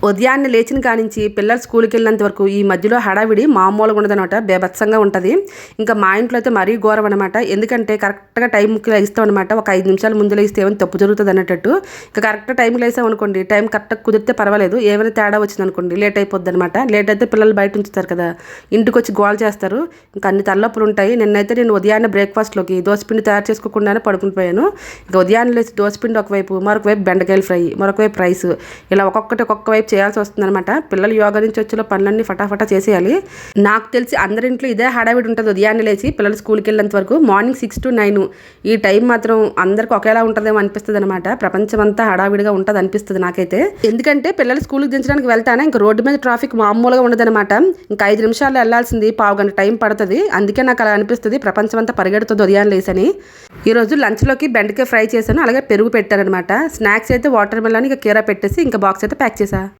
ఉదయాన్నే లేచిన కానించి పిల్లలు స్కూల్కి వెళ్ళినంత వరకు ఈ మధ్యలో హడావిడి మామూలుగా ఉండదనమాట, బేభత్సంగా ఉంటుంది. ఇంకా మా ఇంట్లో అయితే మరీ ఘోరం అనమాట. ఎందుకంటే కరెక్ట్గా టైంకి లేస్తాం అనమాట. ఒక 5 నిమిషాలు ముందు లేస్తే ఏమైనా తప్పు జరుగుతుంది అన్నట్టు. ఇంకా కరెక్ట్గా టైంకి లేసాం అనుకోండి, టైం కరెక్ట్గా కుదిరితే పర్వాలేదు, ఏమైనా తేడా వచ్చింది అనుకోండి లేట్ అయిపోద్ది అనమాట. లేట్ అయితే పిల్లలు బయట ఉంచుతారు కదా, ఇంటికి వచ్చి గోల్ చేస్తారు. ఇంకా అన్ని తలనొప్పులు ఉంటాయి. నేను ఉదయాన్నే బ్రేక్ఫాస్ట్లోకి దోసపిండి తయారు చేసుకోకుండానే పడుకుని పోయాను. ఇంకా ఉదయాన్నే లేచి దోసపిండి ఒకవైపు, మరొక వైపు బెండకాయలు ఫ్రై, మరొక వైపు రైస్, ఇలా ఒక్కొక్క వైపు చేయాల్సి వస్తుంది అనమాట. పిల్లలు యోగా నుంచి వచ్చేలో పనులన్నీ ఫటాఫటా చేసేయాలి. నాకు తెలిసి అందరింట్లో ఇదే హడావిడి ఉంటుంది. ఉదయాన్నే లేచి పిల్లలు స్కూల్కి వెళ్ళేంత వరకు మార్నింగ్ 6 to 9 ఈ టైం మాత్రం అందరికి ఒకేలా ఉంటుందేమో అనిపిస్తుంది అనమాట. ప్రపంచం అంతా హడావిడిగా ఉంటుంది అనిపిస్తుంది నాకైతే. ఎందుకంటే పిల్లలు స్కూల్కి దించడానికి వెళ్తానే ఇంకా రోడ్డు మీద ట్రాఫిక్ మామూలుగా ఉండదనమాట. ఇంకా 5 నిమిషాల్లో వెళ్లాల్సింది 1/2 గంట టైం పడుతుంది. అందుకే నాకు అలా అనిపిస్తుంది, ప్రపంచం అంతా పరిగెడుతుంది ఉదయాన్నే లేసని. ఈరోజు లంచ్లోకి బెండకాయ ఫ్రై చేశాను, అలాగే పెరుగు పెట్టారనమాట. స్నాక్స్ అయితే వాటర్ మెలన్ ఇంకా కీరా పెట్టేసి ఇంకా బాక్స్ అయితే ప్యాక్ చేశా.